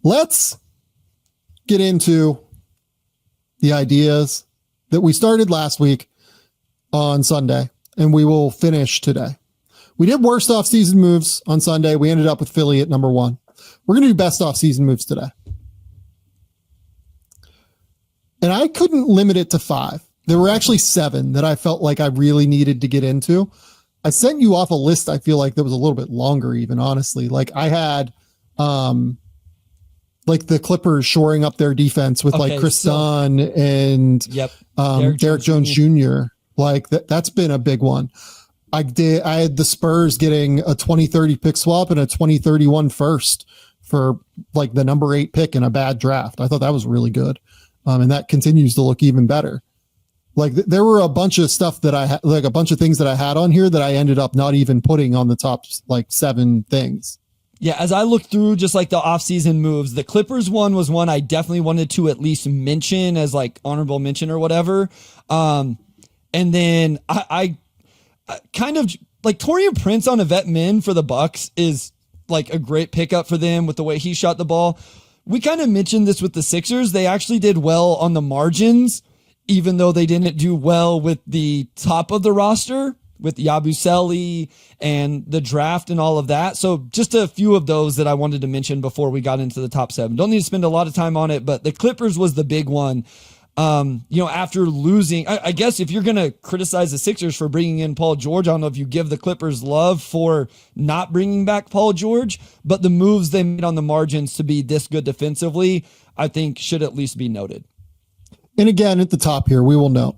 let's get into the ideas that we started last week on Sunday, and we will finish today. We did worst off-season moves on Sunday. We ended up with Philly at number 1. We're going to do best off-season moves today. And I couldn't limit it to 5. There were actually 7 that I felt like I really needed to get into. I sent you off a list. I feel like that was a little bit longer, even honestly. Like I had, like the Clippers shoring up their defense with like Chris Dunn and Derek Jones Jr. Like that's been a big one. I had the Spurs getting a 2030 pick swap and a 2031 first for like the number 8 pick in a bad draft. I thought that was really good. And that continues to look even better. Like there were a bunch of stuff that I had, like a bunch of things that I had on here that I ended up not even putting on the top like 7 things. Yeah, as I looked through just like the offseason moves, the Clippers one was one I definitely wanted to at least mention as like honorable mention or whatever. And then I kind of like Taurean Prince on a vet min for the Bucks is like a great pickup for them with the way he shot the ball. We kind of mentioned this with the Sixers. They actually did well on the margins, even though they didn't do well with the top of the roster with Yabusele and the draft and all of that. So just a few of those that I wanted to mention before we got into the top 7. Don't need to spend a lot of time on it, but the Clippers was the big one. After losing, I guess if you're going to criticize the Sixers for bringing in Paul George, I don't know if you give the Clippers love for not bringing back Paul George, but the moves they made on the margins to be this good defensively, I think should at least be noted. And again, at the top here, we will note,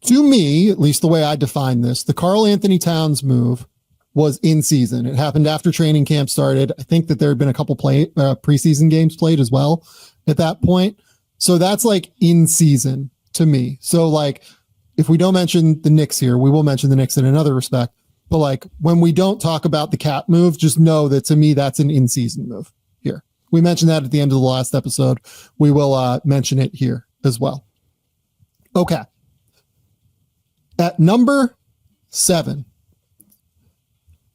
to me, at least the way I define this, the Karl Anthony Towns move was in season. It happened after training camp started. I think that there had been a couple preseason games played as well at that point. So that's like in season to me. So like, if we don't mention the Knicks here, we will mention the Knicks in another respect. But like when we don't talk about the Cat move, just know that to me, that's an in-season move here. We mentioned that at the end of the last episode. We will mention it here as well. Okay. At number 7,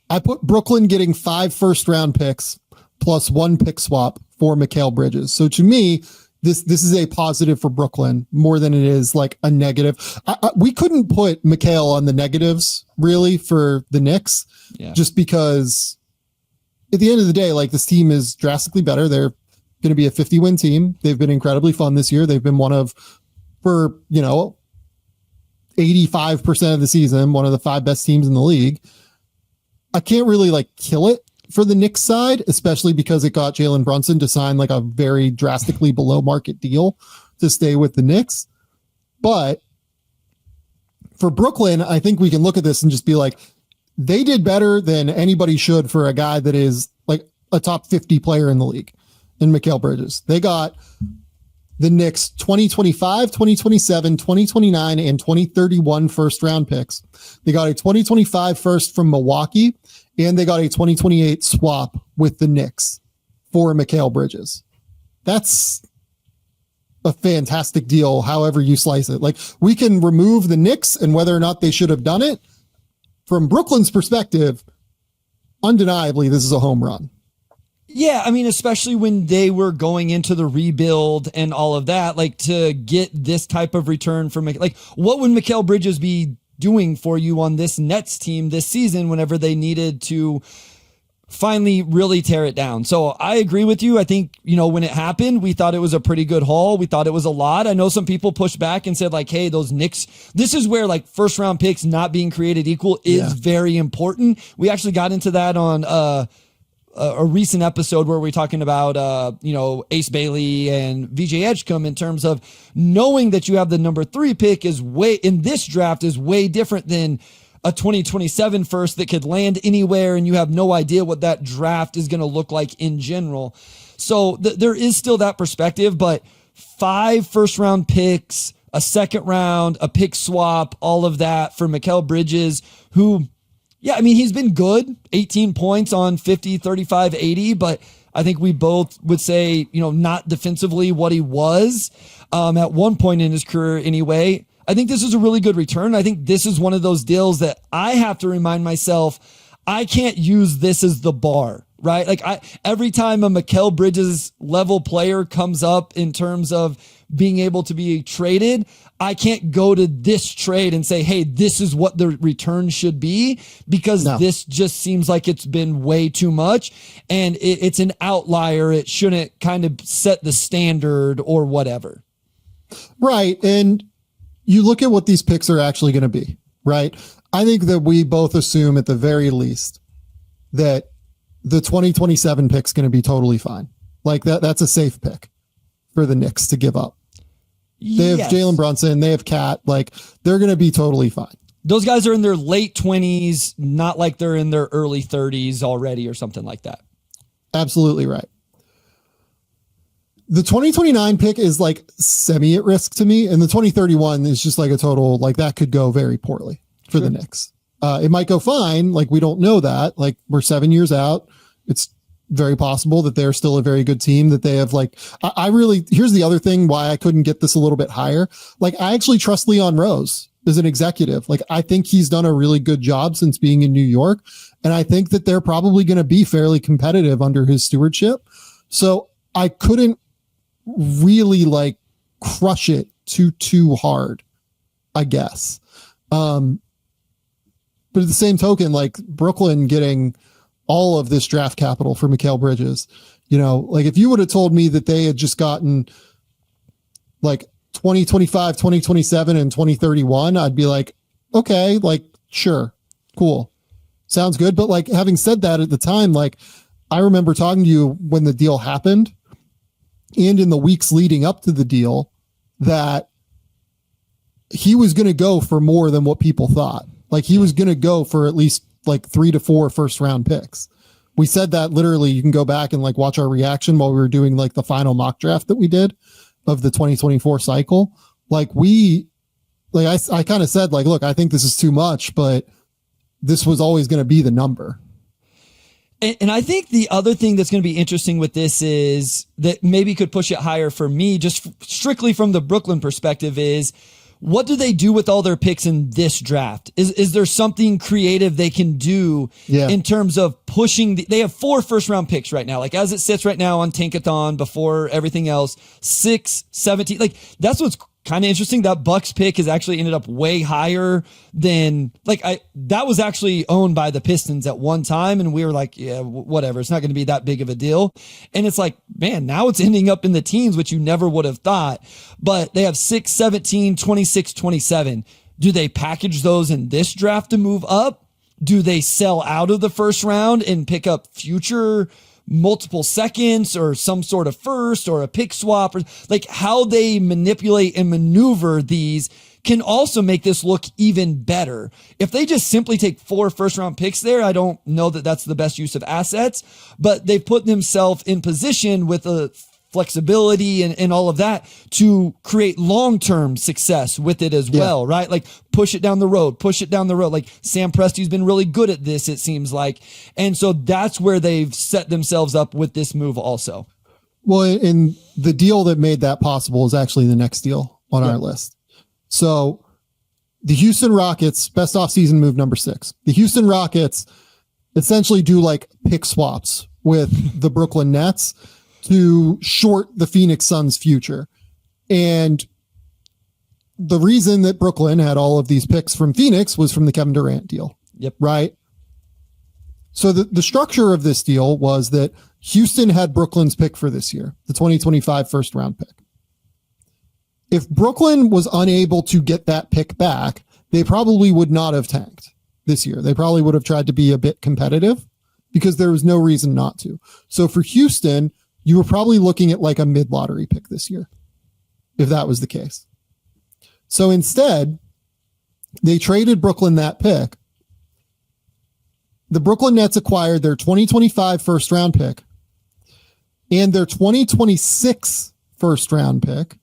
I put Brooklyn getting 5 first-round picks plus 1 pick swap for Mikal Bridges. So to me, this is a positive for Brooklyn more than it is like a negative. We couldn't put Mikal on the negatives really for the Knicks, just because at the end of the day, like this team is drastically better. They're going to be a 50-win team. They've been incredibly fun this year. They've been one of, for 85% of the season, one of the 5 best teams in the league. I can't really like kill it for the Knicks side, especially because it got Jalen Brunson to sign like a very drastically below market deal to stay with the Knicks. But for Brooklyn, I think we can look at this and just be like, they did better than anybody should for a guy that is like a top 50 player in the league in Mikal Bridges. They got the Knicks 2025, 2027, 2029, and 2031 first round picks. They got a 2025 first from Milwaukee, and they got a 2028 swap with the Knicks for Mikal Bridges. That's a fantastic deal, however you slice it. Like, we can remove the Knicks and whether or not they should have done it. From Brooklyn's perspective, undeniably, this is a home run. Yeah, I mean, especially when they were going into the rebuild and all of that, like to get this type of return from, like, what would Mikal Bridges be doing for you on this Nets team this season whenever they needed to finally really tear it down? So I agree with you. I think, when it happened, we thought it was a pretty good haul. We thought it was a lot. I know some people pushed back and said like, hey, those Knicks, this is where like first round picks not being created equal is very important. We actually got into that on, a recent episode where we're talking about, Ace Bailey and VJ Edgecombe in terms of knowing that you have the number 3 pick in this draft is way different than a 2027 first that could land anywhere and you have no idea what that draft is going to look like in general. So there is still that perspective, but 5 first round picks, a second round, a pick swap, all of that for Mikal Bridges, who, yeah, I mean, he's been good, 18 points on 50, 35, 80, but I think we both would say, not defensively what he was at one point in his career anyway. I think this is a really good return. I think this is one of those deals that I have to remind myself, I can't use this as the bar. right? Like every time a Mikal Bridges level player comes up in terms of being able to be traded, I can't go to this trade and say, hey, this is what the return should be, because this just seems like it's been way too much and it's an outlier. It shouldn't kind of set the standard or whatever. Right. And you look at what these picks are actually going to be, right? I think that we both assume at the very least that the 2027 pick's going to be totally fine. Like that's a safe pick for the Knicks to give up. They have Jalen Brunson, they have Cat, like they're going to be totally fine. Those guys are in their late 20s, not like they're in their early 30s already or something like that. Absolutely right. The 2029 pick is like semi at risk to me, and the 2031 is just like a total, like that could go very poorly for the Knicks. It might go fine. Like we don't know that. Like we're 7 years out. It's very possible that they're still a very good team, that they have like, I really, here's the other thing why I couldn't get this a little bit higher. Like I actually trust Leon Rose as an executive. Like I think he's done a really good job since being in New York. And I think that they're probably going to be fairly competitive under his stewardship. So I couldn't really like crush it too hard, I guess. But at the same token, like Brooklyn getting all of this draft capital for Mikal Bridges, you know, like if you would have told me that they had just gotten like 2025, 2027 and 2031, I'd be like, okay, like, sure, cool. Sounds good. But like having said that at the time, like I remember talking to you when the deal happened and in the weeks leading up to the deal that he was going to go for more than what people thought. Like he was going to go for at least like 3 to 4 first round picks. We said that literally. You can go back and like watch our reaction while we were doing like the final mock draft that we did of the 2024 cycle. Like I kind of said like, look, I think this is too much, but this was always going to be the number. And I think the other thing that's going to be interesting with this is that maybe could push it higher for me, just strictly from the Brooklyn perspective, is what do they do with all their picks in this draft? Is there something creative they can do in terms of pushing they have 4 first round picks right now. Like as it sits right now on Tankathon before everything else, 6, 17, like that's what's kind of interesting. That Bucks pick has actually ended up way higher than that was actually owned by the Pistons at one time. And we were like, yeah, whatever. It's not going to be that big of a deal. And it's like, man, now it's ending up in the teens, which you never would have thought, but they have 6, 17, 26, 27. Do they package those in this draft to move up? Do they sell out of the first round and pick up future multiple seconds or some sort of first or a pick swap, or like how they manipulate and maneuver these can also make this look even better. If they just simply take 4 first round picks there, I don't know that that's the best use of assets, but they've put themselves in position with a flexibility and all of that to create long-term success with it as well, right? Like push it down the road. Like Sam Presti's been really good at this, it seems like. And so that's where they've set themselves up with this move also. Well, and the deal that made that possible is actually the next deal on our list. So the Houston Rockets, best offseason move number 6. The Houston Rockets essentially do like pick swaps with the Brooklyn Nets to short the Phoenix Suns future. And the reason that Brooklyn had all of these picks from Phoenix was from the Kevin Durant deal. Yep. Right. So the structure of this deal was that Houston had Brooklyn's pick for this year, the 2025 first round pick. If Brooklyn was unable to get that pick back, they probably would not have tanked this year. They probably would have tried to be a bit competitive because there was no reason not to. So for Houston, you were probably looking at like a mid-lottery pick this year, if that was the case. So instead, they traded Brooklyn that pick. The Brooklyn Nets acquired their 2025 first round pick and their 2026 first round pick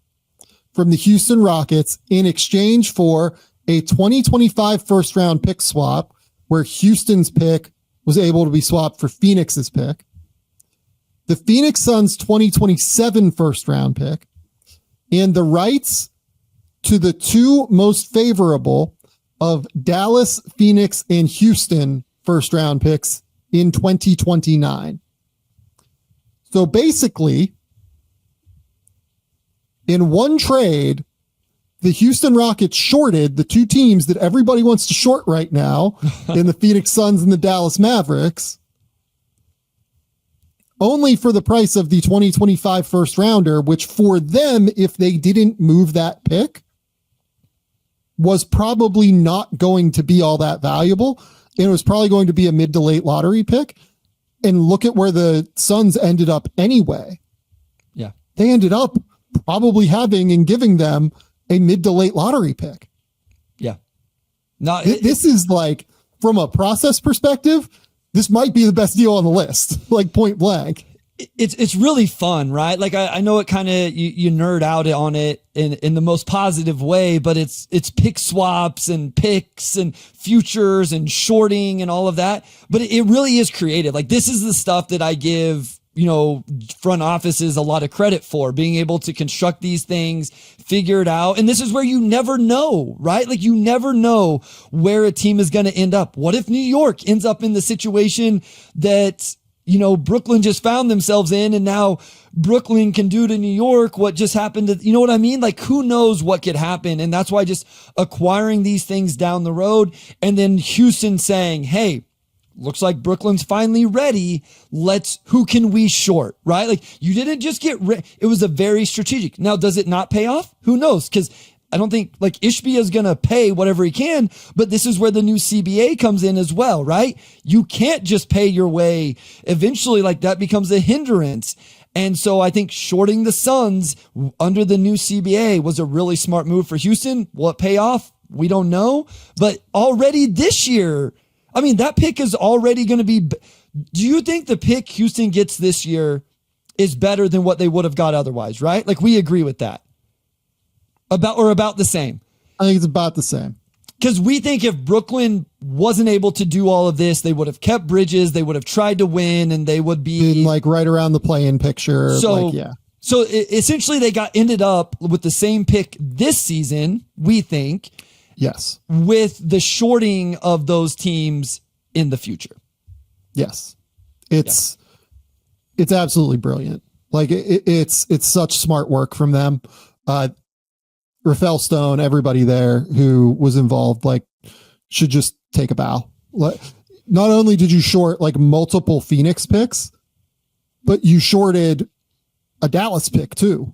from the Houston Rockets in exchange for a 2025 first round pick swap where Houston's pick was able to be swapped for Phoenix's pick. The Phoenix Suns 2027 first round pick, and the rights to the 2 most favorable of Dallas, Phoenix, and Houston first round picks in 2029. So basically, in one trade, the Houston Rockets shorted the two teams that everybody wants to short right now in the Phoenix Suns and the Dallas Mavericks, only for the price of the 2025 first rounder, which for them, if they didn't move that pick, was probably not going to be all that valuable. And it was probably going to be a mid to late lottery pick. And look at where the Suns ended up anyway. Yeah. They ended up probably having and giving them a mid to late lottery pick. Yeah. No, this is like, from a process perspective, this might be the best deal on the list, like point blank. It's really fun, right? Like I know it kind of, you nerd out on it in the most positive way, but it's pick swaps and picks and futures and shorting and all of that. But it really is creative. Like this is the stuff that I give, front offices a lot of credit for, being able to construct these things, figure it out. And this is where you never know, right? Like you never know where a team is going to end up. What if New York ends up in the situation that, Brooklyn just found themselves in, and now Brooklyn can do to New York what just happened to, you know what I mean? Like who knows what could happen. And that's why just acquiring these things down the road, and then Houston saying, hey, looks like Brooklyn's finally ready. Who can we short, right? Like you didn't just it was a very strategic. Now, does it not pay off? Who knows? Because I don't think like Ishbia is going to pay whatever he can, but this is where the new CBA comes in as well, right? You can't just pay your way. Eventually, like that becomes a hindrance. And so I think shorting the Suns under the new CBA was a really smart move for Houston. Will it pay off? We don't know. But already this year, I mean, that pick is already going to be. Do you think the pick Houston gets this year is better than what they would have got otherwise, right? Like we agree with that. About the same. I think it's about the same. Because we think if Brooklyn wasn't able to do all of this, they would have kept Bridges, they would have tried to win, and they would be been like right around the play-in picture. So, like, yeah. So essentially they ended up with the same pick this season, we think. Yes. With the shorting of those teams in the future. Yes. It's absolutely brilliant. Like it's such smart work from them. Rafael Stone, everybody there who was involved, like should just take a bow. Not only did you short like multiple Phoenix picks, but you shorted a Dallas pick too,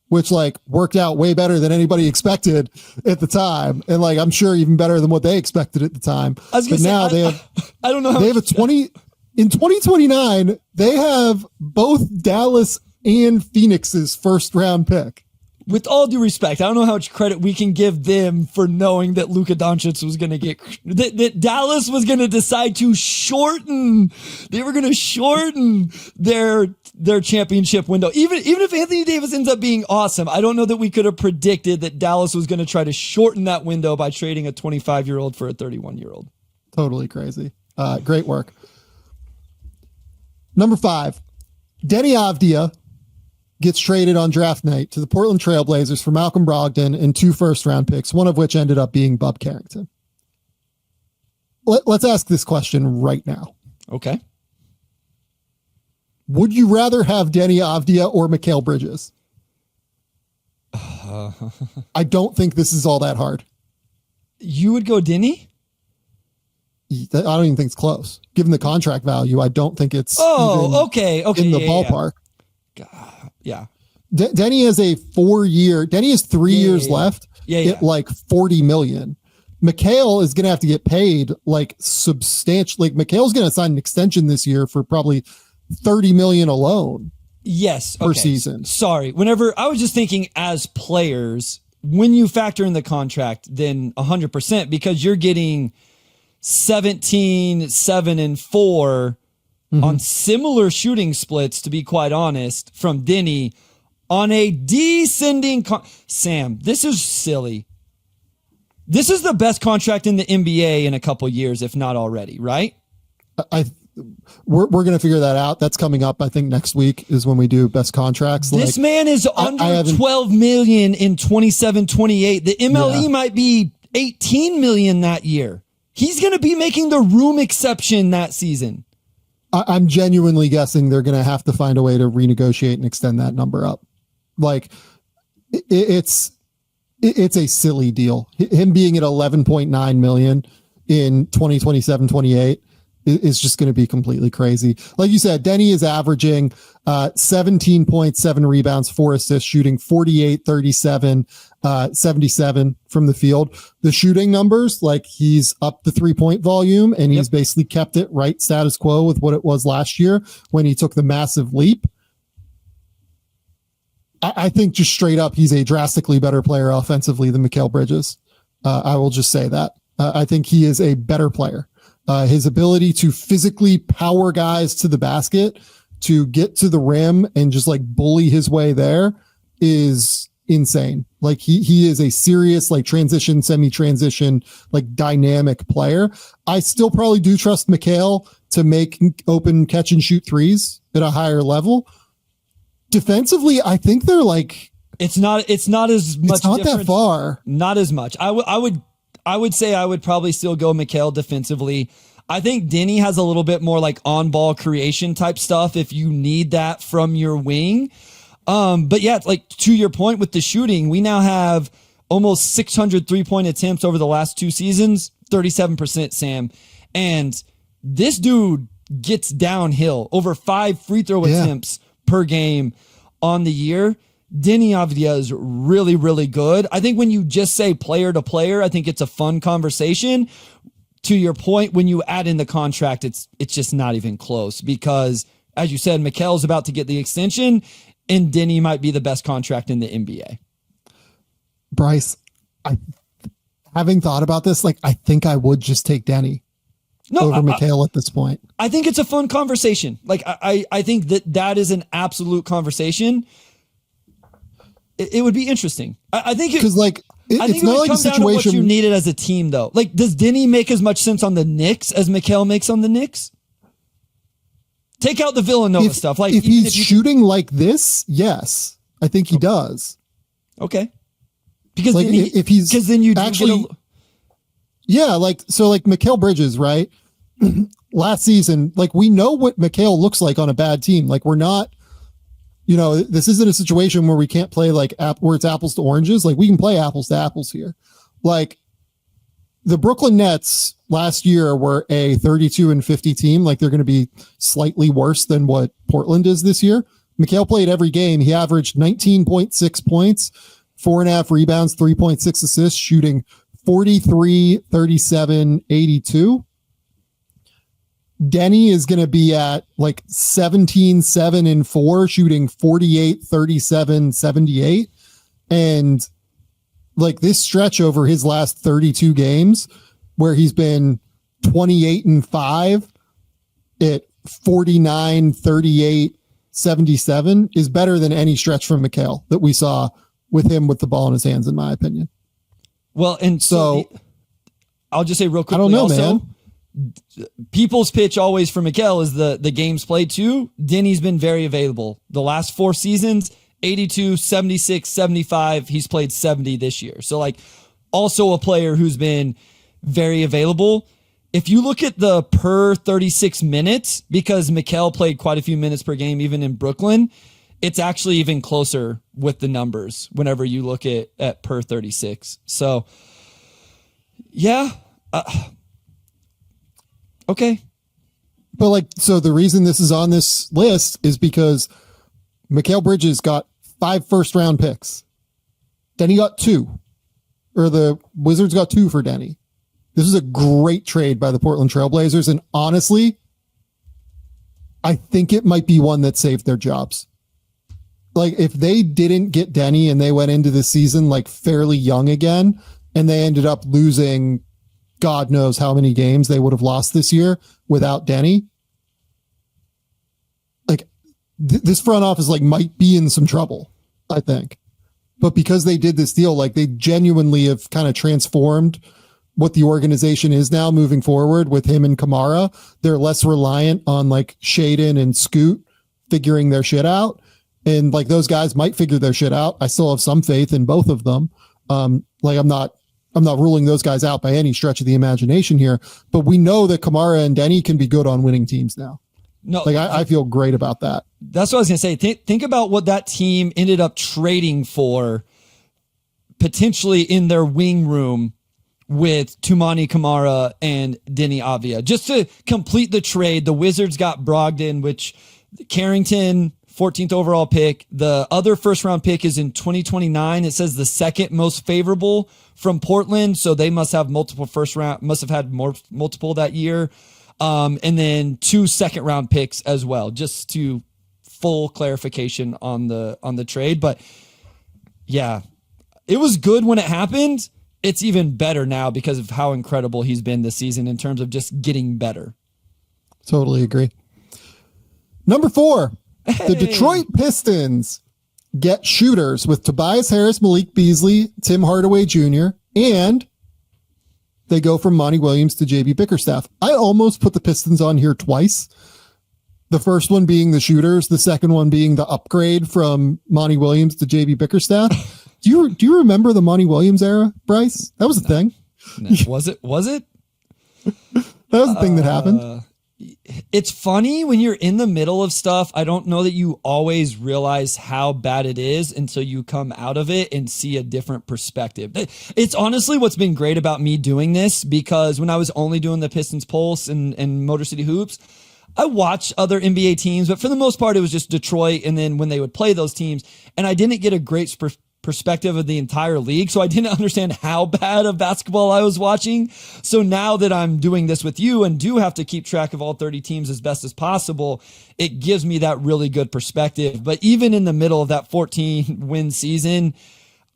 which like worked out way better than anybody expected at the time. And like, I'm sure even better than what they expected at the time. But now they have, I don't know. They have in 2029, they have both Dallas and Phoenix's first round pick. With all due respect, I don't know how much credit we can give them for knowing that Luka Doncic was going to that Dallas was going to decide to shorten. They were going to shorten their championship window. Even if Anthony Davis ends up being awesome, I don't know that we could have predicted that Dallas was going to try to shorten that window by trading a 25-year-old for a 31-year-old. Totally crazy. Great work. Number 5, Deni Avdija gets traded on draft night to the Portland Trailblazers for Malcolm Brogdon and 2 first-round picks, one of which ended up being Bub Carrington. Let's ask this question right now. Okay. Would you rather have Deni Avdija or Mikal Bridges? I don't think this is all that hard. You would go Deni? I don't even think it's close. Given the contract value, I don't think it's okay. in the ballpark. Yeah. Deni has a 4-year. Deni has 3 years left at like $40 million. Mikal is going to have to get paid like substantially. Like Mikal's going to sign an extension this year for probably $30 million alone. Yes. Per season. Sorry. Whenever I was just thinking as players, when you factor in the contract, then 100%, because you're getting 17, 7, and 4 on similar shooting splits, to be quite honest, from Deni on a descending. Sam, this is silly. This is the best contract in the NBA in a couple years, if not already, right? We're going to figure that out. That's coming up. I think next week is when we do best contracts. This man is under 12 million in 27-28. The MLE might be 18 million that year. He's going to be making the room exception that season. I'm genuinely guessing they're going to have to find a way to renegotiate and extend that number up. Like it's a silly deal. Him being at 11.9 million in 2027-28 is just going to be completely crazy. Like you said, Deni is averaging 17.7 rebounds, 4 assists, shooting 48, 37, 77 from the field. The shooting numbers, like he's up the 3-point volume and he's basically kept it right status quo with what it was last year when he took the massive leap. I think just straight up, he's a drastically better player offensively than Mikal Bridges. I will just say that. I think he is a better player. His ability to physically power guys to the basket, to get to the rim and just like bully his way there is insane. Like he is a serious, like transition, semi-transition, like dynamic player. I still probably do trust Mikal to make open catch and shoot threes at a higher level. Defensively, I think they're like, it's not as much. It's not that far. Not as much. I would say I would probably still go Mikal defensively. I think Deni has a little bit more like on ball creation type stuff if you need that from your wing. But yeah, like to your point with the shooting, we now have almost 600 3-point attempts over the last 2 seasons, 37%, Sam. And this dude gets downhill over 5 free throw attempts per game on the year. Deni Avdija is really, really good. I think when you just say player to player, I think it's a fun conversation. To your point, when you add in the contract, it's just not even close because, as you said, Mikal's about to get the extension, and Deni might be the best contract in the NBA. Bryce, having thought about this, like I think I would just take Deni over Mikal at this point. I think it's a fun conversation. Like I think that is an absolute conversation. It would be interesting. I think because like it's not like a situation what you needed as a team though. Like, does Deni make as much sense on the Knicks as Mikal makes on the Knicks? Take out the Villanova stuff. Like if he's shooting like this, yes, I think he does. Okay, because like then you actually, yeah, like so, like Mikal Bridges, right? Last season, like we know what Mikal looks like on a bad team. Like we're not. You know, this isn't a situation where we can't play like where it's apples to oranges. Like we can play apples to apples here. Like the Brooklyn Nets last year were a 32-50 team. Like they're going to be slightly worse than what Portland is this year. Mikal played every game. He averaged 19.6 points, 4.5 rebounds, 3.6 assists, shooting 43, 37, 82. Deni is going to be at like 17, 7 and 4, shooting 48, 37, 78. And like this stretch over his last 32 games where he's been 28 and 5 at 49, 38, 77 is better than any stretch from Mikal that we saw with him with the ball in his hands, in my opinion. Well, and so I'll just say real quickly. I don't know, also, man. People's pitch always for Mikal is the games played too. Deni's been very available. The last 4 seasons, 82, 76, 75. He's played 70 this year. So like also a player who's been very available. If you look at the per 36 minutes, because Mikal played quite a few minutes per game, even in Brooklyn, it's actually even closer with the numbers whenever you look at per 36. So yeah, okay. But like, so the reason this is on this list is because Mikal Bridges got 5 first-round picks. Deni got 2. Or the Wizards got 2 for Deni. This is a great trade by the Portland Trailblazers. And honestly, I think it might be one that saved their jobs. Like, if they didn't get Deni and they went into the season like fairly young again, and they ended up losing God knows how many games they would have lost this year without Deni. Like this front office like might be in some trouble, I think. But because they did this deal, like they genuinely have kind of transformed what the organization is now moving forward with him and Kamara. They're less reliant on like Shaden and Scoot figuring their shit out. And like those guys might figure their shit out. I still have some faith in both of them. Like I'm not ruling those guys out by any stretch of the imagination here, but we know that Kamara and Deni can be good on winning teams now. No, Like I feel great about that. That's what I was going to say. Think about what that team ended up trading for potentially in their wing room with Tumani Kamara and Deni Avdija. Just to complete the trade, the Wizards got Brogdon, which Carrington, 14th overall pick. The other first round pick is in 2029. It says the second most favorable from Portland. So they must have multiple must have had multiple that year. And then 2 second round picks as well, just to full clarification on the trade. But yeah, it was good when it happened. It's even better now because of how incredible he's been this season in terms of just getting better. Totally agree. Number 4, the Detroit Pistons get shooters with Tobias Harris, Malik Beasley, Tim Hardaway Jr., and they go from Monty Williams to JB Bickerstaff. I almost put the Pistons on here twice. The first one being the shooters, the second one being the upgrade from Monty Williams to JB Bickerstaff. Do you remember the Monty Williams era, Bryce? That was a thing. No. Was it? That was the thing that happened. It's funny when you're in the middle of stuff. I don't know that you always realize how bad it is until you come out of it and see a different perspective. It's honestly what's been great about me doing this, because when I was only doing the Pistons Pulse and Motor City Hoops, I watched other NBA teams, but for the most part, it was just Detroit. And then when they would play those teams, and I didn't get a great perspective of the entire league. So I didn't understand how bad of basketball I was watching. So now that I'm doing this with you and do have to keep track of all 30 teams as best as possible, it gives me that really good perspective. But even in the middle of that 14 win season,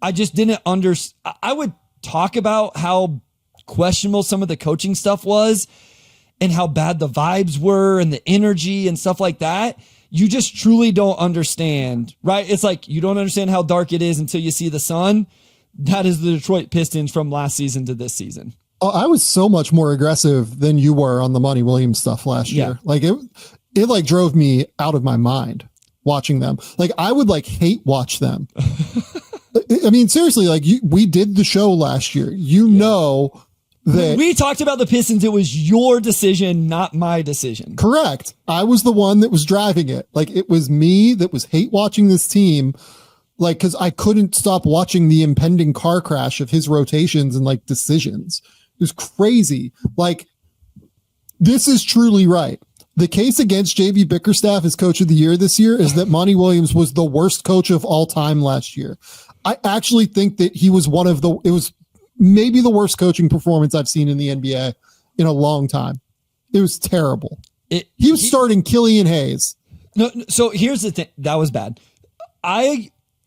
I just didn't understand. I would talk about how questionable some of the coaching stuff was and how bad the vibes were and the energy and stuff like that. You just truly don't understand, right? It's like you don't understand how dark it is until you see the sun. That is the Detroit Pistons from last season to this season. I was so much more aggressive than you were on the Monty Williams stuff last year. Like it like drove me out of my mind watching them. Like I would like hate watch them. I mean, seriously, like we did the show last year. You know that we talked about the Pistons. It was your decision, not my decision. Correct. I was the one that was driving it. Like it was me that was hate watching this team. Like, cause I couldn't stop watching the impending car crash of his rotations and like decisions. It was crazy. Like this is truly right. The case against JB Bickerstaff as coach of the year this year is that Monty Williams was the worst coach of all time last year. I actually think that he was it was maybe the worst coaching performance I've seen in the NBA in a long time. It was terrible. He was starting Killian Hayes. No, so here's the thing. That was bad.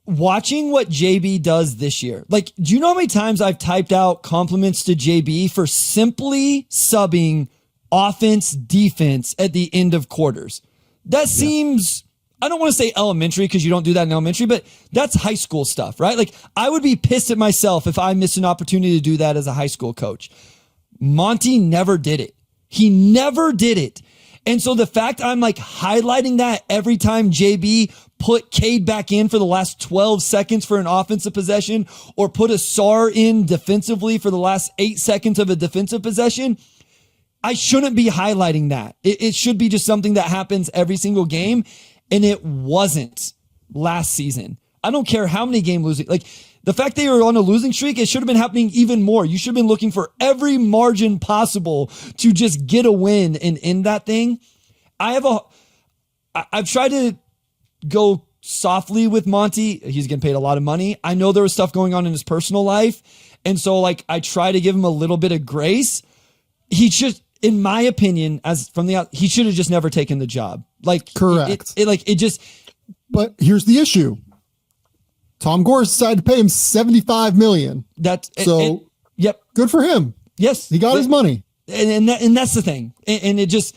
Watching what JB does this year. Like, do you know how many times I've typed out compliments to JB for simply subbing offense, defense at the end of quarters? That seems, I don't want to say elementary because you don't do that in elementary, but that's high school stuff, right? Like I would be pissed at myself if I missed an opportunity to do that as a high school coach. Monty never did it. He never did it. And so the fact I'm like highlighting that every time JB put Cade back in for the last 12 seconds for an offensive possession or put a SAR in defensively for the last 8 seconds of a defensive possession, I shouldn't be highlighting that. It should be just something that happens every single game. And it wasn't last season. I don't care how many game losing, like the fact they were on a losing streak, it should have been happening even more. You should have been looking for every margin possible to just get a win and end that thing. I've tried to go softly with Monty. He's getting paid a lot of money. I know there was stuff going on in his personal life. And so like, I try to give him a little bit of grace. He should, in my opinion, he should have just never taken the job. Like, correct. But here's the issue. Tom Gores decided to pay him $75 million. Yep. Good for him. Yes. He got his money. And that's the thing. And it just,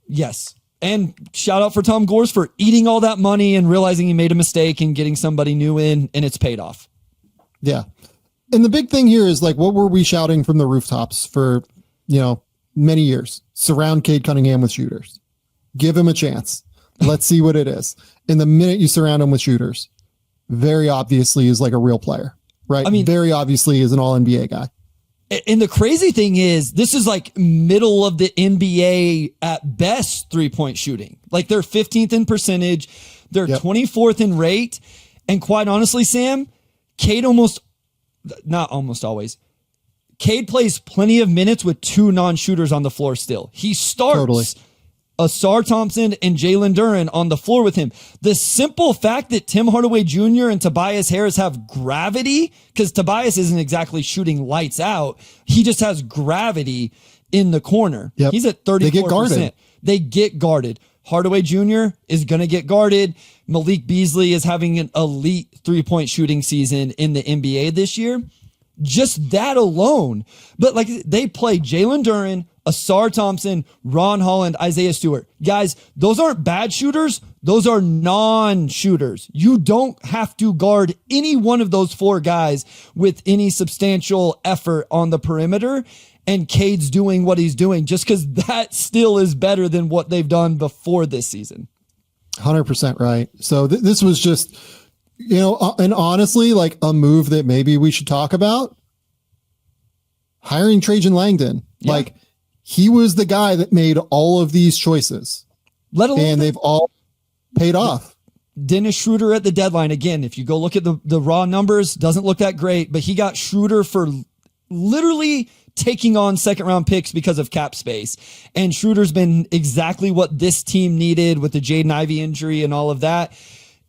yes. And shout out for Tom Gores for eating all that money and realizing he made a mistake and getting somebody new in, and it's paid off. Yeah. And the big thing here is like, what were we shouting from the rooftops for, many years? Surround Cade Cunningham with shooters. Give him a chance. Let's see what it is. And the minute you surround him with shooters, very obviously is like a real player, right? I mean, very obviously is an all NBA guy. And the crazy thing is, this is like middle of the NBA at best 3-point shooting. Like they're 15th in percentage, they're 24th in rate. And quite honestly, Sam, not almost always, Cade plays plenty of minutes with 2 non-shooters on the floor still. He starts Asar Thompson and Jalen Duren on the floor with him. The simple fact that Tim Hardaway Jr. and Tobias Harris have gravity, because Tobias isn't exactly shooting lights out. He just has gravity in the corner. Yep. He's at 34%. They get guarded. They get guarded. Hardaway Jr. is going to get guarded. Malik Beasley is having an elite 3-point shooting season in the NBA this year. Just that alone. But like they play Jalen Duren, Asar Thompson, Ron Holland, Isaiah Stewart. Guys, those aren't bad shooters. Those are non-shooters. You don't have to guard any one of those 4 guys with any substantial effort on the perimeter. And Cade's doing what he's doing just because that still is better than what they've done before this season. 100% right. So this was just, and honestly, like a move that maybe we should talk about. Hiring Trajan Langdon. Yeah. Like he was the guy that made all of these choices. And they've all paid off. Dennis Schroeder at the deadline. Again, if you go look at the raw numbers, doesn't look that great, but he got Schroeder for literally taking on second round picks because of cap space. And Schroeder's been exactly what this team needed with the Jaden Ivey injury and all of that.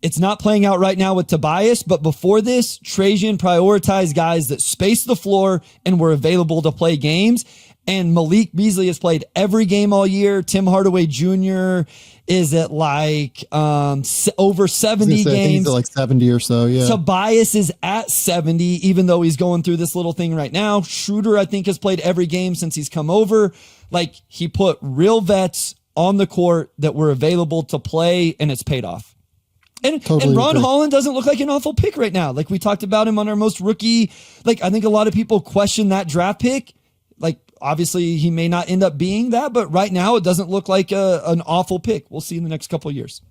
It's not playing out right now with Tobias, but before this, Trajan prioritized guys that spaced the floor and were available to play games. And Malik Beasley has played every game all year. Tim Hardaway Jr. is at like over 70 games. I think he's at like 70 or so, yeah. Tobias is at 70, even though he's going through this little thing right now. Schroeder, I think, has played every game since he's come over. Like, he put real vets on the court that were available to play, and it's paid off. And Ron Holland doesn't look like an awful pick right now. Like, we talked about him on our most rookie. Like, I think a lot of people question that draft pick. Like, obviously, he may not end up being that, but right now it doesn't look like an awful pick. We'll see in the next couple of years.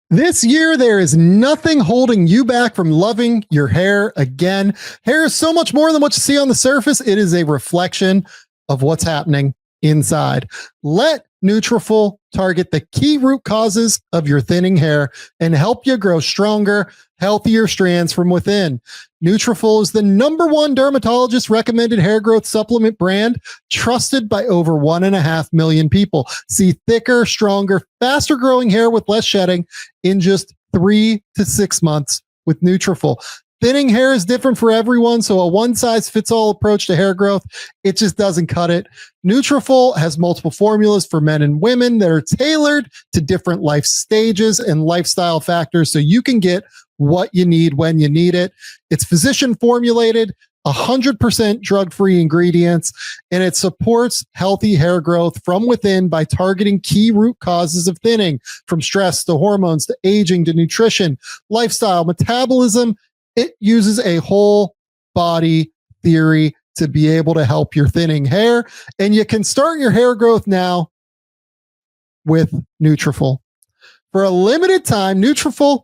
This year, there is nothing holding you back from loving your hair again. Hair is so much more than what you see on the surface. It is a reflection of what's happening inside. Let Nutrafol target the key root causes of your thinning hair and help you grow stronger, healthier strands from within. Nutrafol is the #1 dermatologist recommended hair growth supplement brand, trusted by over 1.5 million people. See thicker, stronger, faster growing hair with less shedding in just 3 to 6 months with Nutrafol. Thinning hair is different for everyone, so a one-size-fits-all approach to hair growth, it just doesn't cut it. Nutrafol has multiple formulas for men and women that are tailored to different life stages and lifestyle factors, so you can get what you need when you need it. It's physician formulated, 100% drug-free ingredients, and it supports healthy hair growth from within by targeting key root causes of thinning, from stress to hormones to aging to nutrition, lifestyle, metabolism. It uses a whole body theory to be able to help your thinning hair, and you can start your hair growth now with Nutrafol. For a limited time, Nutrafol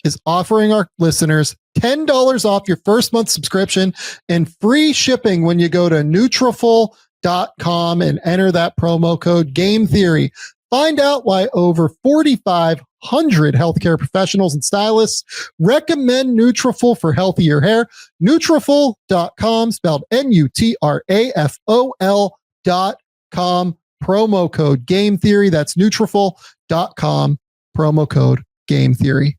is offering our listeners $10 off your first month subscription and free shipping when you go to Nutrafol.com and enter that promo code Game Theory. Find out why over 4,500 healthcare professionals and stylists recommend Nutrafol for healthier hair. Nutrafol.com, spelled Nutrafol.com, promo code Game Theory. That's Nutrafol.com, promo code Game Theory.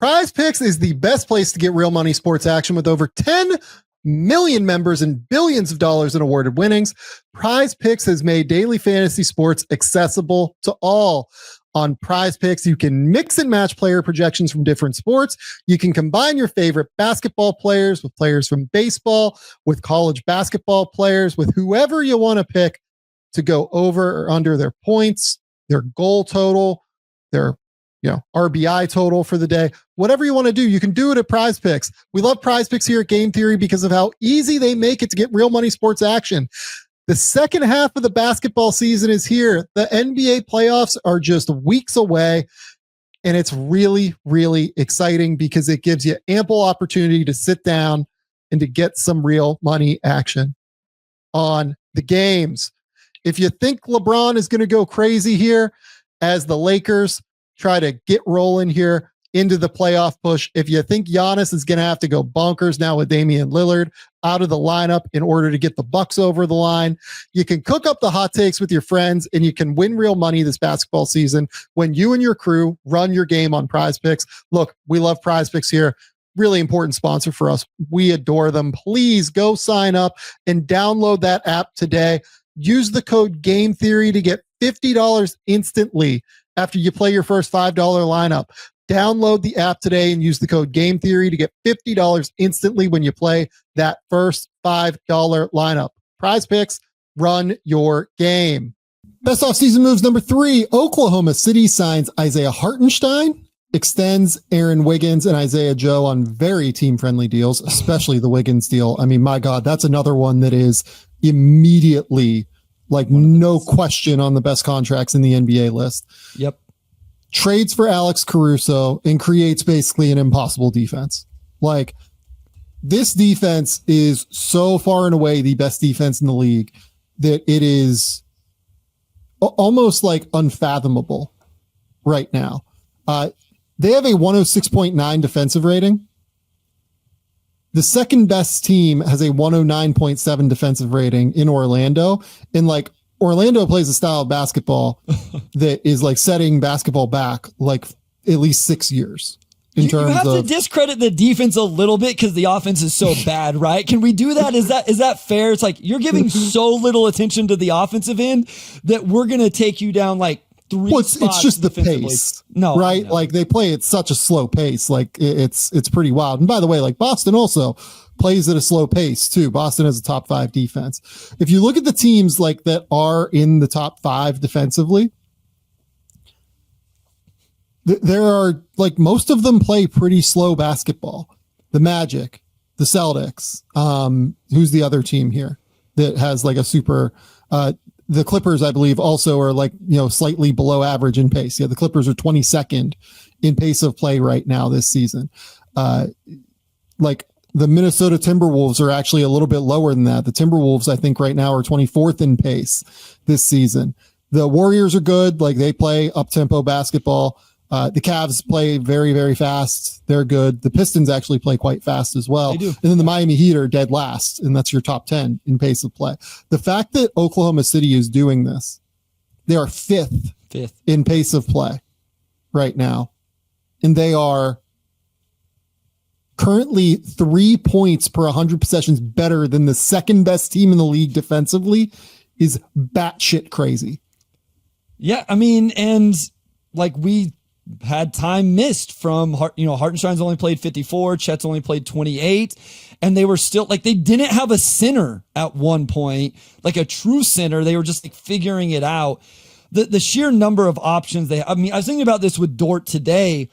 PrizePicks is the best place to get real money sports action with over 10 million members and billions of dollars in awarded winnings. PrizePicks has made daily fantasy sports accessible to all. On PrizePicks, you can mix and match player projections from different sports. You can combine your favorite basketball players with players from baseball, with college basketball players, with whoever you want to pick to go over or under their points, their goal total, their RBI total for the day. Whatever you want to do, you can do it at PrizePicks. We love PrizePicks here at Game Theory because of how easy they make it to get real money sports action. The second half of the basketball season is here. The NBA playoffs are just weeks away, and it's really, really exciting because it gives you ample opportunity to sit down and to get some real money action. on the games. If you think LeBron is going to go crazy here as the Lakers try to get rolling here into the playoff push, if you think Giannis is going to have to go bonkers now with Damian Lillard out of the lineup in order to get the Bucks over the line, you can cook up the hot takes with your friends and you can win real money this basketball season when you and your crew run your game on PrizePicks. Look, we love PrizePicks here. Really important sponsor for us. We adore them. Please go sign up and download that app today. Use the code Game Theory to get $50 instantly after you play your first $5 lineup. Download the app today and use the code Game Theory to get $50 instantly when you play that first $5 lineup. PrizePicks, run your game. Best offseason moves number 3. Oklahoma City signs Isaiah Hartenstein, extends Aaron Wiggins and Isaiah Joe on very team-friendly deals, especially the Wiggins deal. I mean, my God, that's another one that is immediately, like, no question on the best contracts in the NBA list. Yep. Trades for Alex Caruso and creates basically an impossible defense. Like, this defense is so far and away the best defense in the league that it is almost like unfathomable right now. They have a 106.9 defensive rating. The second best team has a 109.7 defensive rating in Orlando. And like, Orlando plays a style of basketball that is like setting basketball back like at least 6 years. You have to discredit the defense a little bit because the offense is so bad, right? Can we do that? Is that fair? It's like you're giving so little attention to the offensive end that we're going to take you down like 3 spots. It's just the pace, right? Like they play at such a slow pace. Like it's pretty wild. And by the way, like Boston also plays at a slow pace too. Boston has a top 5 defense. If you look at the teams like that are in the top 5 defensively, there are like most of them play pretty slow basketball. The Magic, the Celtics, who's the other team here that has like a super, the Clippers, I believe, also are like, slightly below average in pace. Yeah, the Clippers are 22nd in pace of play right now this season. Like the Minnesota Timberwolves are actually a little bit lower than that. The Timberwolves, I think, right now are 24th in pace this season. The Warriors are good. Like they play up-tempo basketball. The Cavs play very, very fast. They're good. The Pistons actually play quite fast as well. They do. And then the Miami Heat are dead last, and that's your top 10 in pace of play. The fact that Oklahoma City is doing this, they are fifth in pace of play right now. And they are currently 3 points per 100 possessions better than the second best team in the league defensively is batshit crazy. Yeah, I mean, and like we had time missed from, Hartenstein's only played 54, Chet's only played 28, and they were still like, they didn't have a center at one point, like a true center. They were just like figuring it out. The sheer number of options I was thinking about this with Dort today.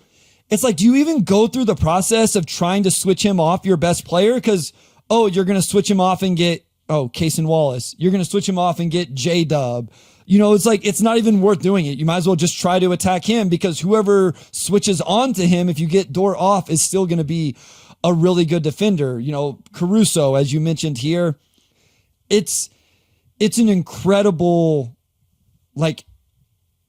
It's like, do you even go through the process of trying to switch him off your best player? Because, you're going to switch him off and get, Cason Wallace. You're going to switch him off and get J-Dub. It's like, it's not even worth doing it. You might as well just try to attack him because whoever switches on to him, if you get Dort off, is still going to be a really good defender. Caruso, as you mentioned here, it's an incredible, like,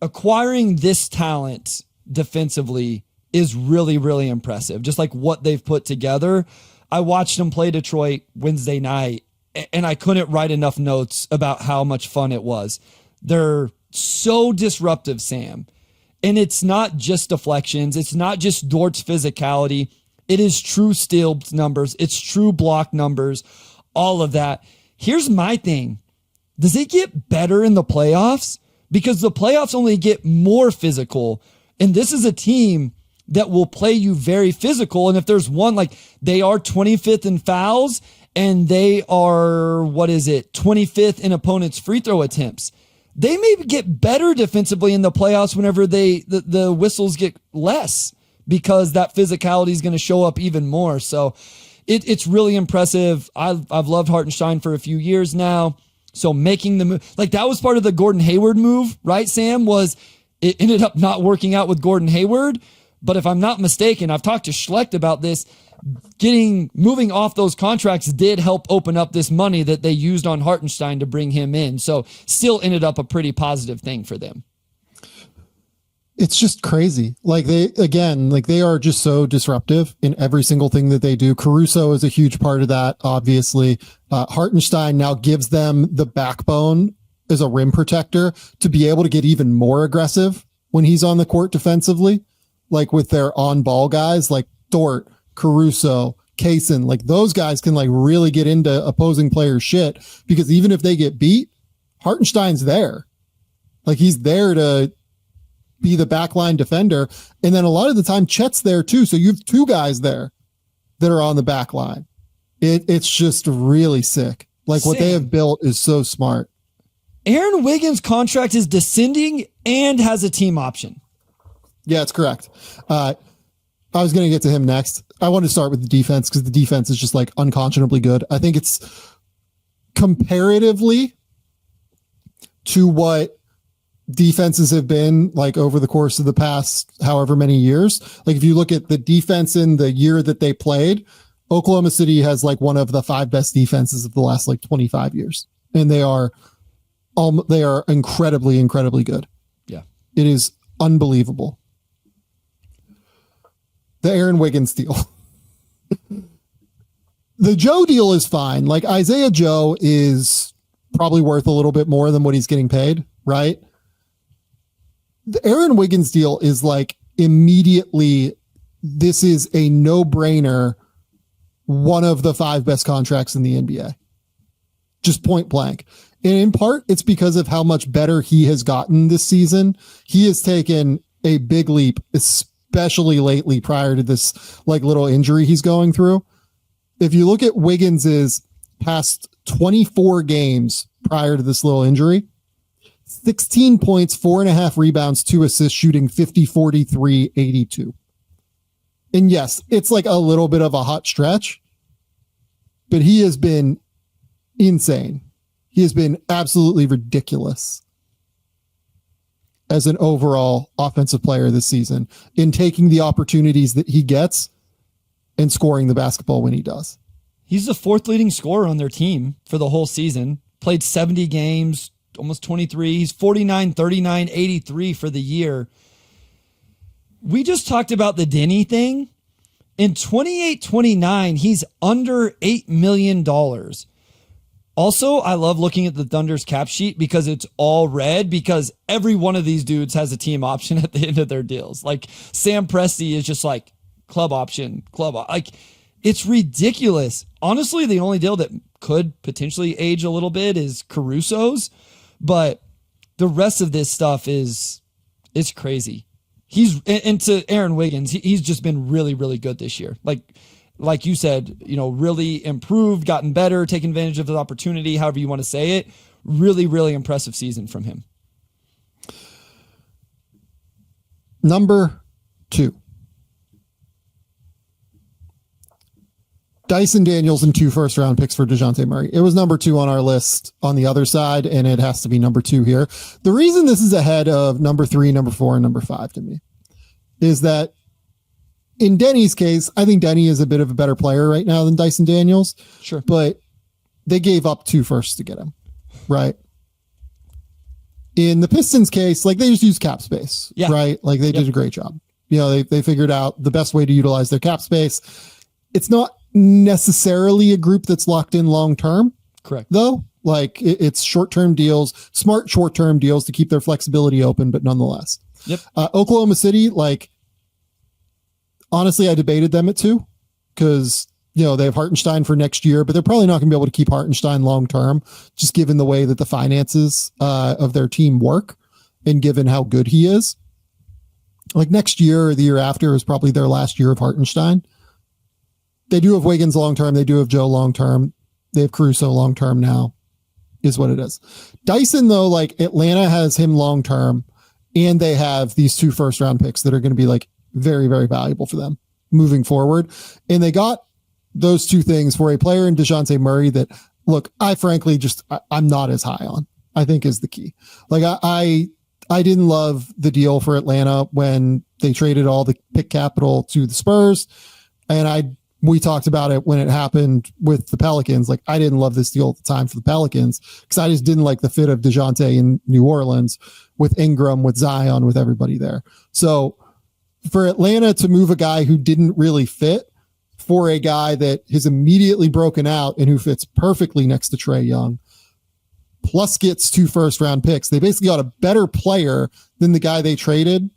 acquiring this talent defensively is really, really impressive. Just like what they've put together. I watched them play Detroit Wednesday night and I couldn't write enough notes about how much fun it was. They're so disruptive, Sam. And it's not just deflections. It's not just Dort's physicality. It is true steal numbers. It's true block numbers, all of that. Here's my thing. Does it get better in the playoffs? Because the playoffs only get more physical. And this is a team that will play you very physical. And if there's one, like they are 25th in fouls and they are, 25th in opponents' free throw attempts. They may get better defensively in the playoffs whenever the whistles get less because that physicality is going to show up even more. So it's really impressive. I've loved Hartenstein for a few years now. So making the move, like that was part of the Gordon Hayward move, right, Sam? Was it ended up not working out with Gordon Hayward. But if I'm not mistaken, I've talked to Schlecht about this. moving off those contracts did help open up this money that they used on Hartenstein to bring him in. So still ended up a pretty positive thing for them. It's just crazy. Like they are just so disruptive in every single thing that they do. Caruso is a huge part of that. Obviously, Hartenstein now gives them the backbone as a rim protector to be able to get even more aggressive when he's on the court defensively, like with their on ball guys like Dort, Caruso, Kaysen, like those guys can like really get into opposing players' shit, because even if they get beat, Hartenstein's there. Like he's there to be the backline defender. And then a lot of the time Chet's there too. So you have two guys there that are on the back line. It's just really sick. Like what they have built is so smart. Aaron Wiggins' contract is descending and has a team option. Yeah, it's correct. I was going to get to him next. I want to start with the defense because the defense is just like unconscionably good. I think it's comparatively to what defenses have been like over the course of the past however many years. Like if you look at the defense in the year that they played, Oklahoma City has like one of the 5 best defenses of the last like 25 years. And they are incredibly, incredibly good. Yeah. It is unbelievable. The Aaron Wiggins deal. The Joe deal is fine. Like Isaiah Joe is probably worth a little bit more than what he's getting paid, right? The Aaron Wiggins deal is like immediately, this is a no-brainer, one of the 5 best contracts in the NBA. Just point blank. And in part, it's because of how much better he has gotten this season. He has taken a big leap, especially lately prior to this like little injury he's going through. If you look at Wiggins's past 24 games prior to this little injury, 16 points, 4.5 rebounds, 2 assists, shooting 50, 43, 82. And yes, it's like a little bit of a hot stretch, but he has been insane. He has been absolutely ridiculous as an overall offensive player this season in taking the opportunities that he gets and scoring the basketball when he does. He's the 4th leading scorer on their team for the whole season. Played 70 games, almost 23. He's 49, 39, 83 for the year. We just talked about the Deni thing. In 28-29, he's under $8 million. Also, I love looking at the Thunder's cap sheet because it's all red, because every one of these dudes has a team option at the end of their deals. Like Sam Presti is just like club option. Like it's ridiculous. Honestly, the only deal that could potentially age a little bit is Caruso's, but the rest of this stuff it's crazy. And to Aaron Wiggins, he's just been really, really good this year. Like you said, really improved, gotten better, taken advantage of the opportunity, however you want to say it. Really, really impressive season from him. Number 2. Dyson Daniels and 2 first-round picks for Dejounte Murray. It was number 2 on our list on the other side, and it has to be number 2 here. The reason this is ahead of number 3, number 4, and number 5 to me is that in Deni's case, I think Deni is a bit of a better player right now than Dyson Daniels. Sure. But they gave up 2 firsts to get him, right? In the Pistons case, like they just used cap space, right? Like they did a great job. They figured out the best way to utilize their cap space. It's not necessarily a group that's locked in long-term. Correct. Though, like it's short-term deals, smart short-term deals to keep their flexibility open, but nonetheless. Yep. Oklahoma City, like, honestly, I debated them at 2 because, they have Hartenstein for next year, but they're probably not going to be able to keep Hartenstein long-term, just given the way that the finances of their team work and given how good he is. Like next year or the year after is probably their last year of Hartenstein. They do have Wiggins long-term. They do have Joe long-term. They have Caruso long-term now, is what it is. Dyson, though, like Atlanta has him long-term, and they have these 2 first-round picks that are going to be like very, very valuable for them moving forward. And they got those 2 things for a player in Dejounte Murray that, look, I frankly I'm not as high on, I think is the key. Like I didn't love the deal for Atlanta when they traded all the pick capital to the Spurs. And I we talked about it when it happened with the Pelicans. Like, I didn't love this deal at the time for the Pelicans because I just didn't like the fit of Dejounte in New Orleans with Ingram, with Zion, with everybody there. So for Atlanta to move a guy who didn't really fit for a guy that has immediately broken out and who fits perfectly next to Trae Young, plus gets 2 first-round picks, they basically got a better player than the guy they traded,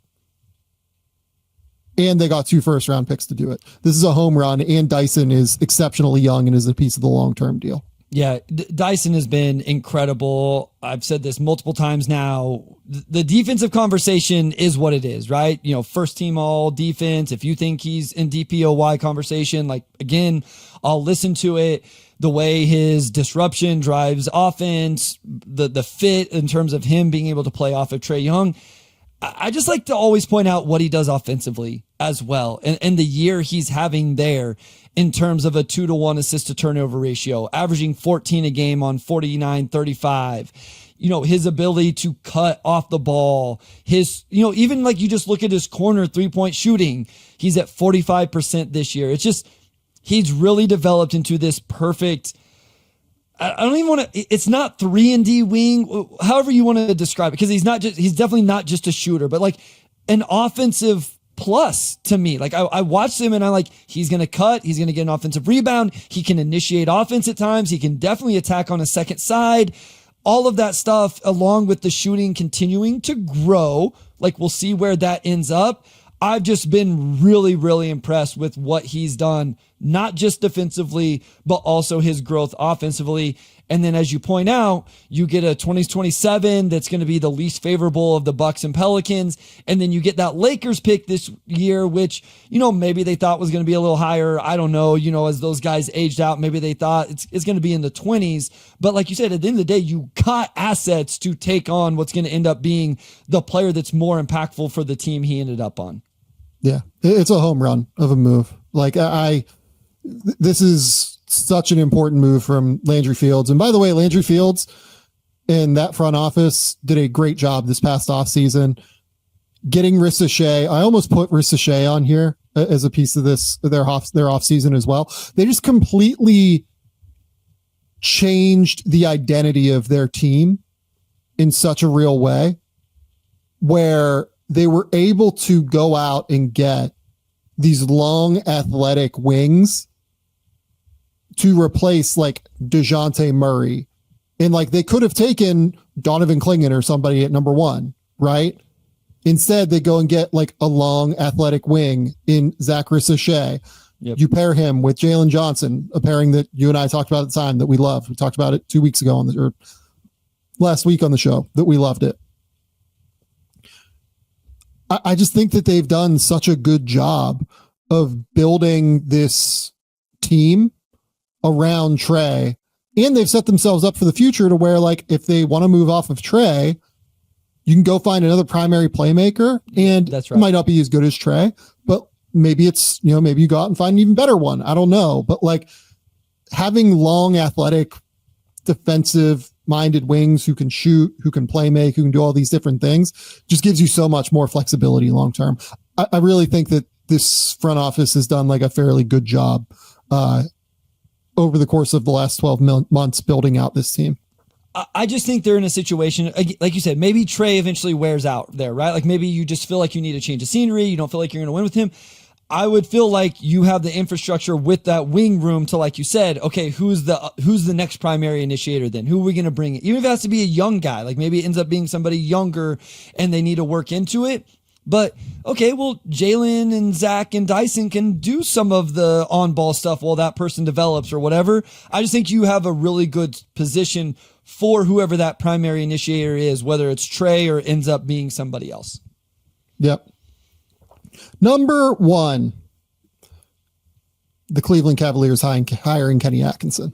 and they got 2 first-round picks to do it. This is a home run, and Dyson is exceptionally young and is a piece of the long-term deal. Yeah, Dyson has been incredible. I've said this multiple times now. The defensive conversation is what it is, right? You know, first team all defense. If you think he's in DPOY conversation, like, again, I'll listen to it. The way his disruption drives offense, the fit in terms of him being able to play off of Trae Young. I just like to always point out what he does offensively as well. And the year he's having there in terms of a 2-to-1 assist to turnover ratio, averaging 14 a game on 49-35. You know, his ability to cut off the ball, his, you know, even like you just look at his corner 3-point shooting, he's at 45% this year. It's just, he's really developed into this perfect, I don't even want to, it's not 3-and-D wing, however you want to describe it, because he's definitely not just a shooter, but like an offensive plus to me. Like I watched him and I'm like, he's going to cut, he's going to get an offensive rebound, he can initiate offense at times, he can definitely attack on a second side. All of that stuff, along with the shooting continuing to grow, like we'll see where that ends up. I've just been really, really impressed with what he's done, not just defensively, but also his growth offensively. And then, as you point out, you get a 2027 that's going to be the least favorable of the Bucks and Pelicans. And then you get that Lakers pick this year, which, you know, maybe they thought was going to be a little higher. I don't know. You know, as those guys aged out, maybe they thought it's going to be in the 20s. But like you said, at the end of the day, you got assets to take on what's going to end up being the player that's more impactful for the team he ended up on. Yeah, it's a home run of a move. Like this is such an important move from Landry Fields. And by the way, Landry Fields and that front office did a great job this past offseason getting Ricochet. I almost put Ricochet on here as a piece of their offseason as well. They just completely changed the identity of their team in such a real way where they were able to go out and get these long athletic wings to replace like DeJounte Murray. And like they could have taken Donovan Clingan or somebody at number 1, right? Instead, they go and get like a long athletic wing in Zach Ricochet. Yep. You pair him with Jalen Johnson, a pairing that you and I talked about at the time that we loved. We talked about it 2 weeks ago or last week on the show that we loved it. I just think that they've done such a good job of building this team around Trae, and they've set themselves up for the future to where, like, if they want to move off of Trae, you can go find another primary playmaker, and that's right. It might not be as good as Trae, but maybe it's, you know, maybe you go out and find an even better one. I don't know, but like having long, athletic, defensive minded wings who can shoot, who can play make, who can do all these different things just gives you so much more flexibility long term. I really think that this front office has done like a fairly good job over the course of the last 12 months building out this team. I just think they're in a situation, like you said, maybe Trae eventually wears out there, right? Like maybe you just feel like you need a change of scenery. You don't feel like you're going to win with him. I would feel like you have the infrastructure with that wing room to, like you said, okay, who's the next primary initiator then? Who are we going to bring in? Even if it has to be a young guy, like maybe it ends up being somebody younger and they need to work into it. But okay, well, Jalen and Zach and Dyson can do some of the on-ball stuff while that person develops or whatever. I just think you have a really good position for whoever that primary initiator is, whether it's Trae or ends up being somebody else. Yep. Number 1, the Cleveland Cavaliers hiring Kenny Atkinson.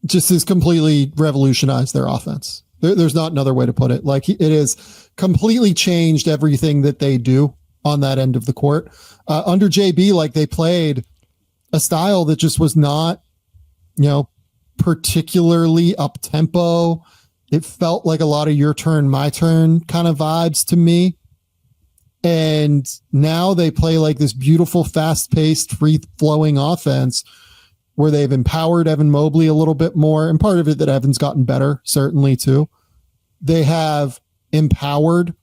Just has completely revolutionized their offense. There's not another way to put it. Like, it has completely changed everything that they do on that end of the court. Under JB, like, they played a style that just was not, you know, particularly up tempo. It felt like a lot of your turn, my turn kind of vibes to me. And now they play like this beautiful, fast-paced, free-flowing offense where they've empowered Evan Mobley a little bit more. And part of it that Evan's gotten better, certainly, too. They have empowered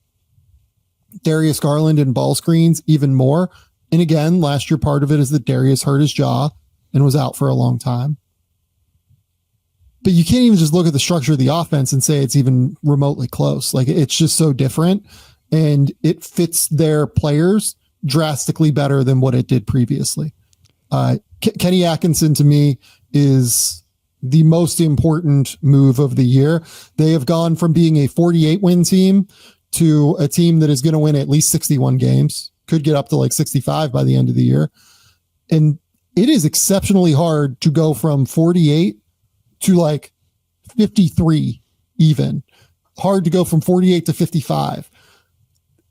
Darius Garland in ball screens even more. And again, last year, part of it is that Darius hurt his jaw and was out for a long time. But you can't even just look at the structure of the offense and say it's even remotely close. Like, it's just so different, and it fits their players drastically better than what it did previously. Kenny Atkinson, to me, is the most important move of the year. They have gone from being a 48-win team to a team that is going to win at least 61 games, could get up to like 65 by the end of the year. And it is exceptionally hard to go from 48 to like 53 even. Hard to go from 48 to 55.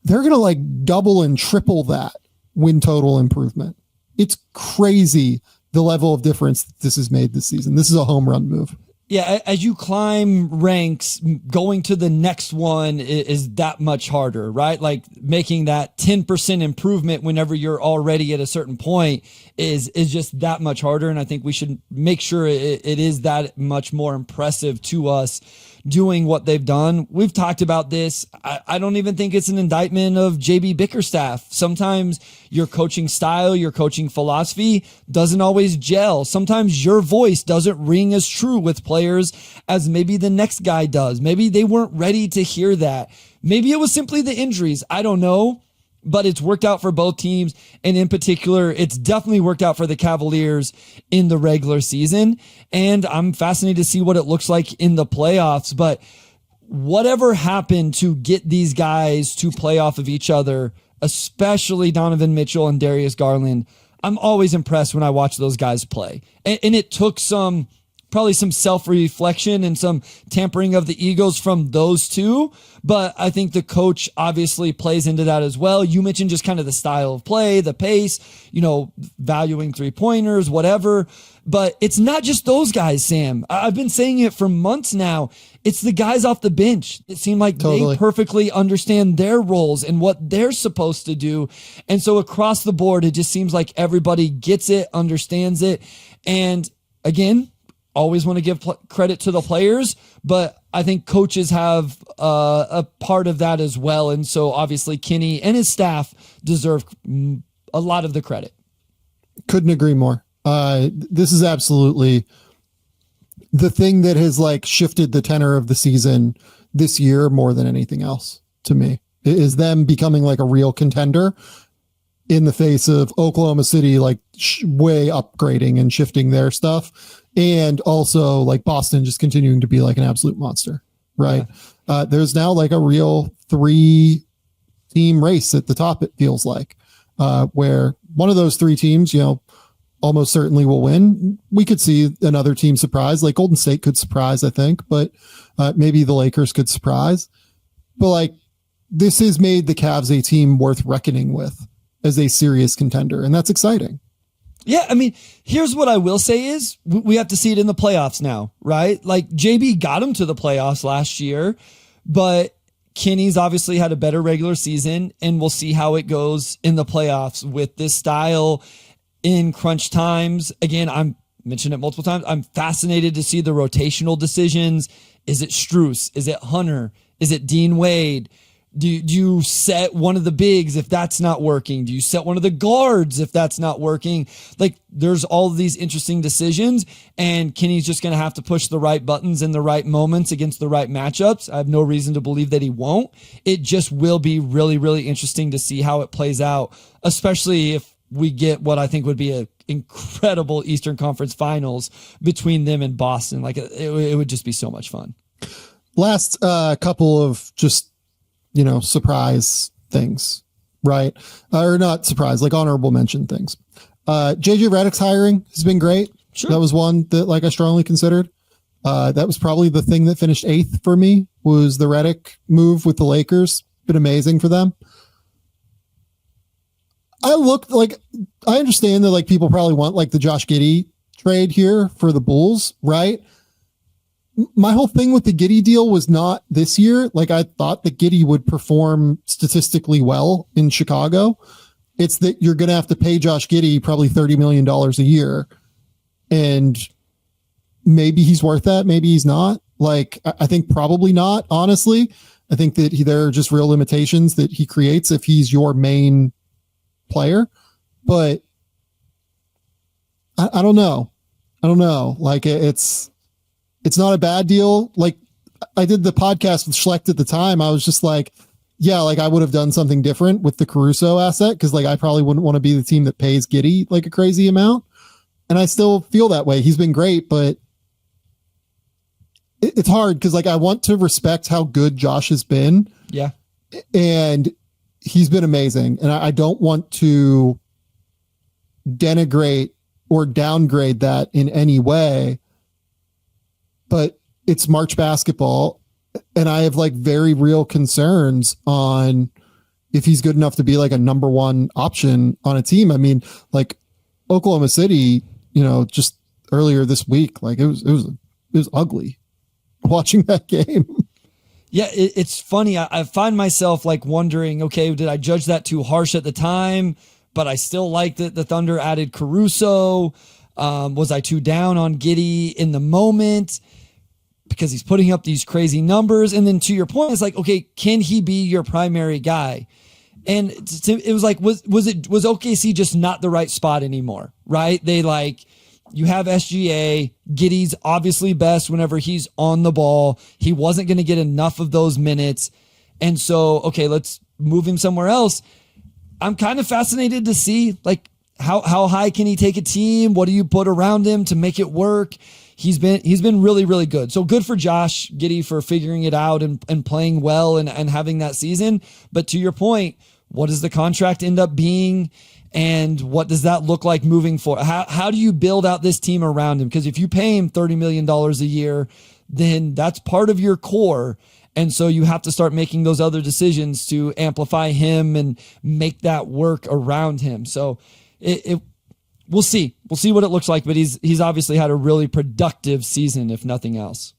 They're going to like double and triple that win total improvement. It's crazy the level of difference that this has made this season. This is a home run move. Yeah, as you climb ranks, going to the next one is that much harder, right? Like making that 10% improvement whenever you're already at a certain point is just that much harder. And I think we should make sure it is that much more impressive to us doing what they've done. We've talked about this. I don't even think it's an indictment of JB Bickerstaff. Sometimes your coaching style, your coaching philosophy doesn't always gel. Sometimes your voice doesn't ring as true with players as maybe the next guy does. Maybe they weren't ready to hear that. Maybe it was simply the injuries. I don't know. But it's worked out for both teams. And in particular, it's definitely worked out for the Cavaliers in the regular season. And I'm fascinated to see what it looks like in the playoffs. But whatever happened to get these guys to play off of each other, especially Donovan Mitchell and Darius Garland, I'm always impressed when I watch those guys play. And it took probably some self-reflection and some tampering of the egos from those two. But I think the coach obviously plays into that as well. You mentioned just kind of the style of play, the pace, valuing 3-pointers, whatever. But it's not just those guys, Sam. I've been saying it for months now. It's the guys off the bench. It seemed like They perfectly understand their roles and what they're supposed to do. And so across the board, it just seems like everybody gets it, understands it. And again, always want to give credit to the players, but I think coaches have a part of that as well. And so obviously Kenny and his staff deserve a lot of the credit. Couldn't agree more. This is absolutely the thing that has like shifted the tenor of the season this year more than anything else to me. It is them becoming like a real contender in the face of Oklahoma City, like way upgrading and shifting their stuff. And also like Boston just continuing to be like an absolute monster, right? Yeah. There's now like a real 3-team race at the top, it feels like, where one of those 3 teams, almost certainly will win. We could see another team surprise, like Golden State could surprise, I think, but maybe the Lakers could surprise. But like this has made the Cavs a team worth reckoning with as a serious contender, and that's exciting. Yeah, I mean, here's what I will say is we have to see it in the playoffs now, right? Like JB got him to the playoffs last year, but Kenny's obviously had a better regular season, and we'll see how it goes in the playoffs with this style in crunch times. Again, I'm mentioned it multiple times. I'm fascinated to see the rotational decisions. Is it Strus? Is it Hunter? Is it Dean Wade? Do you set one of the bigs if that's not working? Do you set one of the guards if that's not working? Like there's all of these interesting decisions, and Kenny's just going to have to push the right buttons in the right moments against the right matchups. I have no reason to believe that he won't. It just will be really, really interesting to see how it plays out, especially if we get what I think would be an incredible Eastern Conference Finals between them and Boston. Like it would just be so much fun. Last couple of just surprise things, right? Or not surprise, like honorable mention things. JJ Redick's hiring has been great. Sure. That was one that like I strongly considered. That was probably the thing that finished 8th for me was the Redick move with the Lakers. Been amazing for them. I understand that like people probably want like the Josh Giddey trade here for the Bulls, right? my whole thing with the Giddey deal was not this year. Like, I thought that Giddey would perform statistically well in Chicago. It's that you're going to have to pay Josh Giddey probably $30 million a year. And maybe he's worth that. Maybe he's not. Like, I think probably not, honestly. I think that there are just real limitations that he creates if he's your main player. But I don't know. Like, it's not a bad deal. Like, I did the podcast with Schlecht at the time. I was just like, yeah, like I would have done something different with the Caruso asset. Cause like, I probably wouldn't want to be the team that pays Giddey like a crazy amount. And I still feel that way. He's been great, but it's hard. Cause like, I want to respect how good Josh has been. Yeah. And he's been amazing. And I don't want to denigrate or downgrade that in any way, but it's March basketball. And I have like very real concerns on if he's good enough to be like a number one option on a team. I mean, like Oklahoma City, just earlier this week, like it was ugly watching that game. Yeah. It's funny. I find myself like wondering, okay, did I judge that too harsh at the time? But I still like that the Thunder added Caruso. Was I too down on Giddey in the moment because he's putting up these crazy numbers? And then to your point, it's like, okay, can he be your primary guy? And it was like, was OKC just not the right spot anymore? Right? You have SGA. Giddey's obviously best whenever he's on the ball. He wasn't going to get enough of those minutes. And so, okay, let's move him somewhere else. I'm kind of fascinated to see like how high can he take a team? What do you put around him to make it work? He's been really, really good. So good for Josh Giddey for figuring it out and playing well and having that season. But to your point, what does the contract end up being? And what does that look like moving forward? How do you build out this team around him? Because if you pay him $30 million a year, then that's part of your core. And so you have to start making those other decisions to amplify him and make that work around him. So we'll see. We'll see what it looks like, but he's obviously had a really productive season, if nothing else.